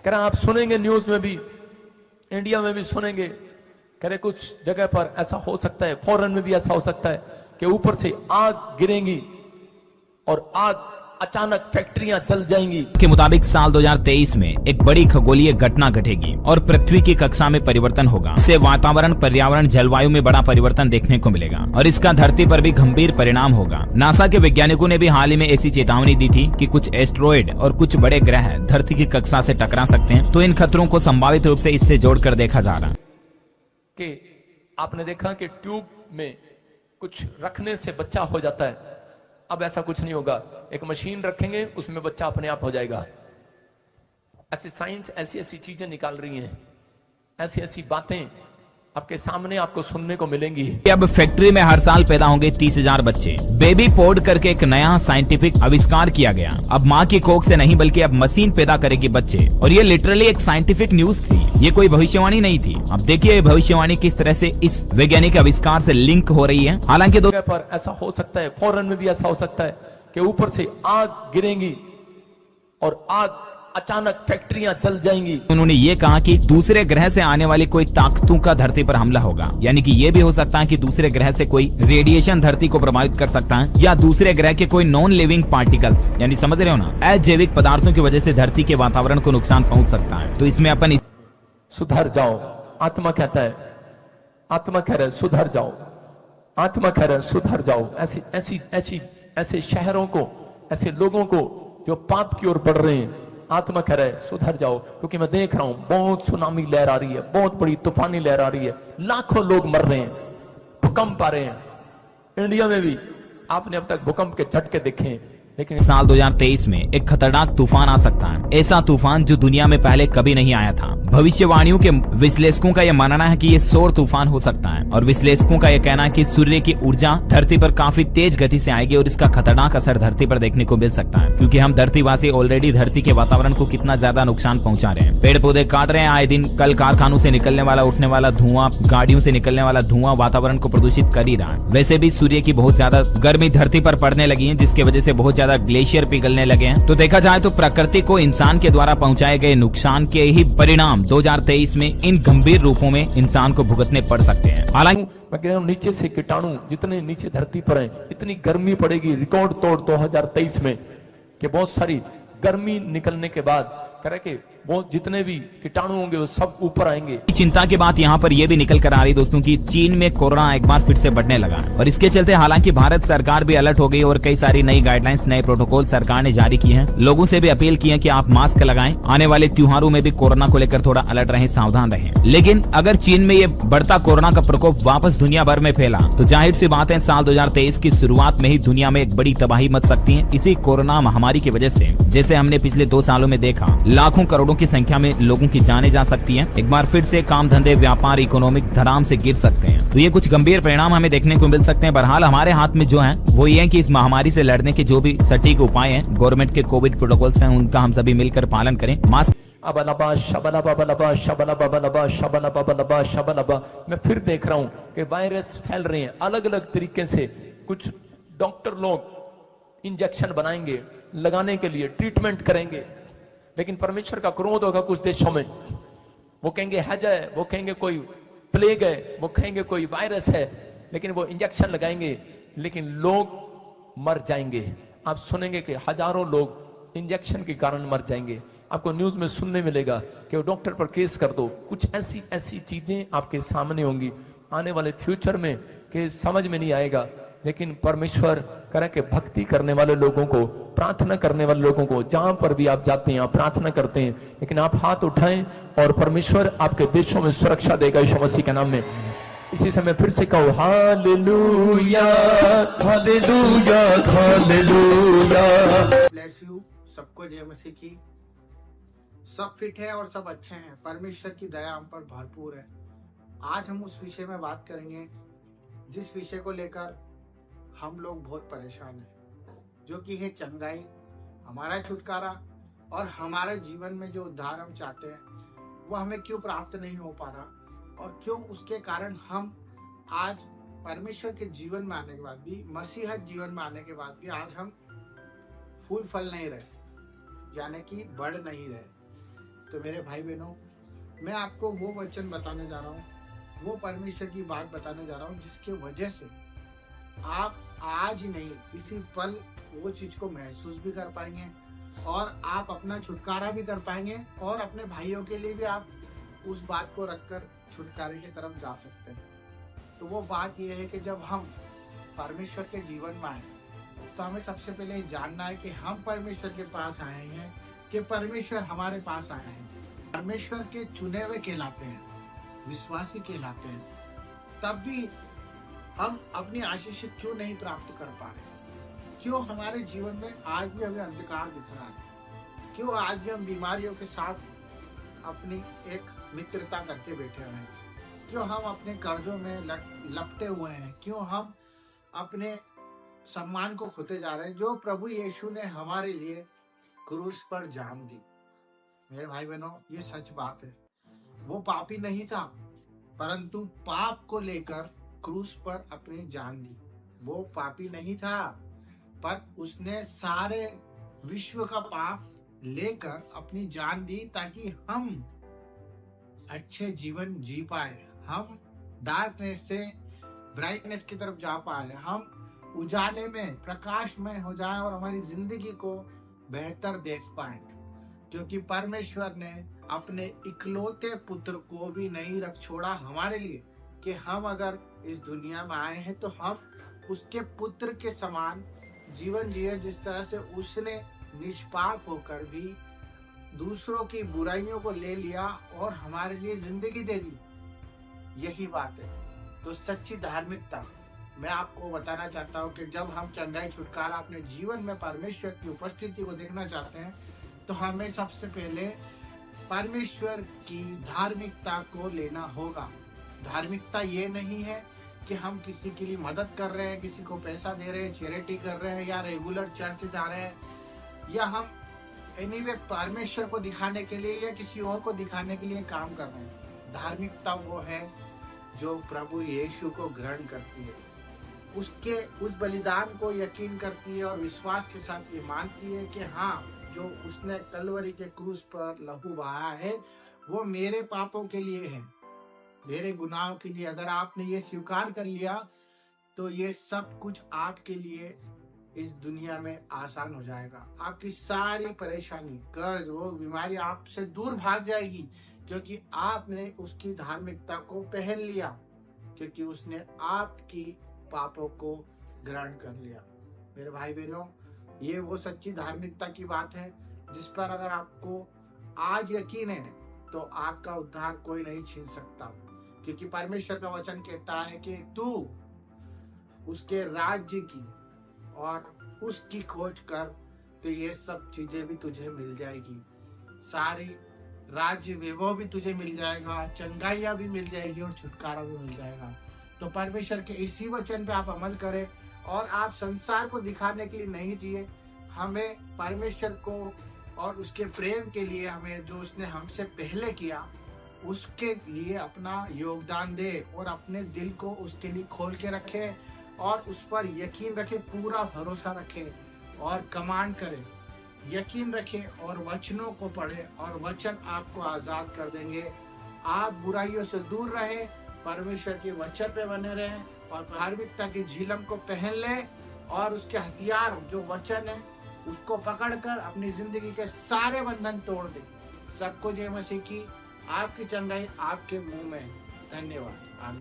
कह रहे आप सुनेंगे न्यूज में भी, इंडिया में भी सुनेंगे, कह रहे कुछ जगह पर ऐसा हो सकता है, फॉरेन में भी ऐसा हो सकता है कि ऊपर से आग गिरेंगी और आग अचानक फैक्ट्रियां जल जाएंगी। के मुताबिक साल 2023 में एक बड़ी खगोलीय घटना घटेगी और पृथ्वी की कक्षा में परिवर्तन होगा। इससे वातावरण, पर्यावरण, जलवायु में बड़ा परिवर्तन देखने को मिलेगा और इसका धरती पर भी गंभीर परिणाम होगा। नासा के वैज्ञानिकों ने भी हाल ही में ऐसी चेतावनी दी थी कि कुछ एस्ट्रॉयड और कुछ बड़े ग्रह धरती की कक्षा से टकरा सकते हैं। तो इन खतरों को संभावित रूप से इससे जोड़कर देखा जा रहा है कि आपने देखा कि ट्यूब में कुछ रखने से बच्चा हो जाता है, अब ऐसा कुछ नहीं होगा, एक मशीन रखेंगे उसमें बच्चा अपने आप हो जाएगा। ऐसे साइंस ऐसी ऐसी चीजें निकाल रही हैं, ऐसी ऐसी बातें आपके सामने आपको सुनने को मिलेंगी। अब फैक्ट्री में हर साल पैदा होंगे 30,000 बच्चे। बेबी पोड करके एक नया साइंटिफिक आविष्कार किया गया। अब माँ की कोख से नहीं बल्कि अब मशीन पैदा करेगी बच्चे, और ये लिटरली एक साइंटिफिक न्यूज थी, ये कोई भविष्यवाणी नहीं थी। अब देखिए ये भविष्यवाणी किस तरह से इस वैज्ञानिक आविष्कार से लिंक हो रही है। हालांकि जगह पर ऐसा हो सकता है, फॉरेन में भी ऐसा हो सकता है कि ऊपर से आग गिरेंगी और आग अचानक फैक्ट्रियां जल जाएंगी। उन्होंने ये कहा कि दूसरे ग्रह से आने वाली कोई ताकतों का धरती पर हमला होगा, यानी कि ये भी हो सकता है कि दूसरे ग्रह से कोई रेडिएशन धरती को प्रभावित कर सकता है, या दूसरे ग्रह के कोई नॉन लिविंग पार्टिकल्स, यानी समझ रहे हो ना, अजैविक पदार्थों की वजह से धरती के वातावरण को नुकसान पहुंच सकता है। तो इसमें अपन सुधर जाओ, आत्मा कहता है, आत्मा कह रहा है सुधर जाओ, आत्मा कह रहा है सुधर जाओ। ऐसी ऐसी ऐसी ऐसे शहरों को, ऐसे लोगों को जो पाप की ओर बढ़ रहे हैं, आत्मा कह रहा है सुधर जाओ। क्योंकि मैं देख रहा हूं बहुत सुनामी लहर आ रही है, बहुत बड़ी तूफानी लहर आ रही है, लाखों लोग मर रहे हैं, भूकंप आ रहे हैं। इंडिया में भी आपने अब तक भूकंप के झटके देखे हैं, लेकिन साल 2023 में एक खतरनाक तूफान आ सकता है, ऐसा तूफान जो दुनिया में पहले कभी नहीं आया था। भविष्यवाणियों के विश्लेषकों का यह मानना है कि ये सौर तूफान हो सकता है, और विश्लेषकों का यह कहना है कि सूर्य की ऊर्जा धरती पर काफी तेज गति से आएगी और इसका खतरनाक असर धरती पर देखने को मिल सकता है। क्योंकि हम धरतीवासी ऑलरेडी धरती के वातावरण को कितना ज्यादा नुकसान पहुंचा रहे हैं, पेड़ पौधे काट रहे हैं आए दिन, कल कारखानों से निकलने वाला उठने वाला धुआं, गाड़ियों से निकलने वाला धुआं वातावरण को प्रदूषित कर ही रहा है। वैसे भी सूर्य की बहुत ज्यादा गर्मी धरती पर पड़ने लगी है, जिसकी वजह से बहुत ज्यादा ग्लेशियर पिघलने लगे हैं। तो देखा जाए तो प्रकृति को इंसान के द्वारा पहुंचाए गए नुकसान के ही परिणाम 2023 में इन गंभीर रूपों में इंसान को भुगतने पड़ सकते हैं। हालांकि मैं कह रहा हूं नीचे से कीटाणु जितने नीचे धरती पर हैं, इतनी गर्मी पड़ेगी रिकॉर्ड तोड़ 2023 में कि बहुत सारी गर्मी निकलने के बाद कह रहे कि वो जितने भी कीटाणु होंगे वो सब ऊपर आएंगे। चिंता की बात यहाँ पर यह भी निकल कर आ रही दोस्तों कि चीन में कोरोना एक बार फिर से बढ़ने लगा, और इसके चलते हालांकि भारत सरकार भी अलर्ट हो गई और कई सारी नई गाइडलाइंस, नए प्रोटोकॉल सरकार ने जारी किए हैं। लोगों से भी अपील की है कि आप मास्क लगाएं, आने वाले त्योहारों में भी कोरोना को लेकर थोड़ा अलर्ट रहें, सावधान रहें। लेकिन अगर चीन में ये बढ़ता कोरोना का प्रकोप वापस दुनिया भर में फैला तो जाहिर सी बात है साल 2023 की शुरुआत में ही दुनिया में एक बड़ी तबाही मच सकती है इसी कोरोना महामारी की वजह से। जैसे हमने पिछले 2 सालों में देखा, लाखों करोड़ों की संख्या में लोगों की जाने जा सकती हैं। एक बार फिर से काम धंधे, व्यापार, इकोनॉमिक धराम से गिर सकते हैं। तो ये कुछ गंभीर परिणाम हमें देखने को मिल सकते हैं। बहरहाल हमारे हाथ में जो है वो ये है कि इस महामारी से लड़ने के जो भी सटीक उपाय हैं, गवर्नमेंट के कोविड प्रोटोकॉल्स हैं, उनका हम सभी मिलकर पालन करें। मास्क मैं फिर देख रहा हूं कि वायरस फैल रहे हैं अलग अलग तरीके से। कुछ डॉक्टर लोग इंजेक्शन बनाएंगे, लगाने के लिए ट्रीटमेंट करेंगे, लेकिन परमेश्वर का क्रोध होगा कुछ देशों में। वो कहेंगे हैज है, वो कहेंगे कोई प्लेग है, वो कहेंगे कोई वायरस है, लेकिन वो इंजेक्शन लगाएंगे, लेकिन लोग मर जाएंगे। आप सुनेंगे कि हजारों लोग इंजेक्शन के कारण मर जाएंगे। आपको न्यूज में सुनने मिलेगा कि वो डॉक्टर पर केस कर दो। कुछ ऐसी ऐसी चीजें आपके सामने होंगी आने वाले फ्यूचर में कि समझ में नहीं आएगा। लेकिन परमेश्वर करें कि भक्ति करने वाले लोगों को, प्रार्थना करने वाले लोगों को, जहां पर भी आप जाते हैं आप प्रार्थना करते हैं, लेकिन आप हाथ उठाएं और परमेश्वर आपके देशों में सुरक्षा देगा यीशु मसीह के नाम में। इसी समय फिर से कहो hallelujah, hallelujah, hallelujah. Bless you. सबको जय मसीह की। सब फिट है और सब अच्छे हैं। परमेश्वर की दया हम पर भरपूर है। आज हम उस विषय में बात करेंगे जिस विषय को लेकर हम लोग बहुत परेशान हैं, जो कि है चंगाई, हमारा छुटकारा और हमारे जीवन में जो उद्धार हम चाहते हैं वो हमें क्यों प्राप्त नहीं हो पा रहा, और क्यों उसके कारण हम आज परमेश्वर के जीवन में आने के बाद भी, मसीहत जीवन में आने के बाद भी आज हम फूल फल नहीं रहे, यानी कि बढ़ नहीं रहे। तो मेरे भाई बहनों, मैं आपको वो वचन बताने जा रहा हूँ, वो परमेश्वर की बात बताने जा रहा हूँ, जिसके वजह से आप आज ही नहीं, इसी पल वो चीज को महसूस भी कर पाएंगे और आप अपना छुटकारा भी कर पाएंगे और अपने भाइयों के लिए भी आप उस बात को रखकर छुटकारे की तरफ जा सकते हैं। तो वो बात ये है कि जब हम परमेश्वर के जीवन में आए तो हमें सबसे पहले ये जानना है कि हम परमेश्वर के पास आए हैं कि परमेश्वर हमारे पास आए हैं। परमेश्वर के चुने हुए कहलाते हैं, विश्वासी कहलाते हैं, तब भी हम अपनी आशीष क्यों नहीं प्राप्त कर पा रहे? क्यों हमारे जीवन में आज भी हमें अंधकार दिख रहा है? क्यों आज भी हम बीमारियों के साथ अपनी एक मित्रता करके बैठे हुए हैं? क्यों हम अपने कर्जों में लपटे हुए हैं? क्यों हम अपने सम्मान को खोते जा रहे हैं जो प्रभु यीशु ने हमारे लिए क्रूस पर जान दी? मेरे भाई बहनों, ये सच बात है। वो पापी नहीं था, परंतु पाप को लेकर क्रूस पर अपनी जान दी। वो पापी नहीं था, पर उसने सारे विश्व का पाप लेकर अपनी जान दी ताकि हम अच्छे जीवन जी पाए, हम डार्कनेस से ब्राइटनेस की तरफ जा पाए, हम उजाले में प्रकाश में हो जाए और हमारी जिंदगी को बेहतर देख पाए। क्योंकि परमेश्वर ने अपने इकलौते पुत्र को भी नहीं रख छोड़ा हमारे लिए कि हम अगर इस दुनिया में आए हैं तो हम उसके पुत्र के समान जीवन जिए, जिस तरह से उसने निष्पाप होकर भी दूसरों की बुराइयों को ले लिया और हमारे लिए जिंदगी दे दी। यही बात है। तो सच्ची धार्मिकता मैं आपको बताना चाहता हूँ कि जब हम चंगाई छुटकारा अपने जीवन में परमेश्वर की उपस्थिति को देखना चाहते हैं तो हमें सबसे पहले परमेश्वर की धार्मिकता को लेना होगा। धार्मिकता ये नहीं है कि हम किसी के लिए मदद कर रहे हैं, किसी को पैसा दे रहे हैं, चैरिटी कर रहे हैं, या रेगुलर चर्च जा रहे हैं, या हम एनीवे परमेश्वर को दिखाने के लिए या किसी और को दिखाने के लिए काम कर रहे हैं। धार्मिकता वो है जो प्रभु यीशु को ग्रहण करती है, उसके उस बलिदान को यकीन करती है और विश्वास के साथ ये मानती है कि हाँ, जो उसने कलवरी के क्रूस पर लहू बहाया है वो मेरे पापों के लिए है, मेरे गुनाहों के लिए। अगर आपने ये स्वीकार कर लिया तो ये सब कुछ आपके लिए इस दुनिया में आसान हो जाएगा। आपकी सारी परेशानी, कर्ज, रोग, बीमारी आपसे दूर भाग जाएगी, क्योंकि आपने उसकी धार्मिकता को पहन लिया, क्योंकि उसने आपकी पापों को ग्रहण कर लिया। मेरे भाई बहनों, ये वो सच्ची धार्मिकता की बात है जिस पर अगर आपको आज यकीन है तो आपका उद्धार कोई नहीं छीन सकता, क्योंकि परमेश्वर का वचन कहता है कि तू उसके राज्य की और उसकी खोज कर तो ये सब चीजें भी तुझे मिल जाएगी। सारी राज्य वैभव भी तुझे मिल जाएगा, चंगाइयां भी मिल जाएगी और छुटकारा भी मिल जाएगा। तो परमेश्वर के इसी वचन पे आप अमल करें और आप संसार को दिखाने के लिए नहीं जिए। हमें परमेश्वर को और उसके प्रेम के लिए, हमें जो उसने हमसे पहले किया उसके लिए अपना योगदान दे और अपने दिल को उसके लिए खोल के रखे और उस पर यकीन रखे, पूरा भरोसा रखे और कमांड करे, यकीन रखे और वचनों को पढ़े और वचन आपको आजाद कर देंगे। आप बुराइयों से दूर रहे, परमेश्वर के वचन पे बने रहें और धार्मिकता की झिलम को पहन ले और उसके हथियार जो वचन है उसको पकड़कर अपनी जिंदगी के सारे बंधन तोड़ दे। सबको जय मसीह की। आपकी चंगाई आपके मुंह में है। धन्यवाद।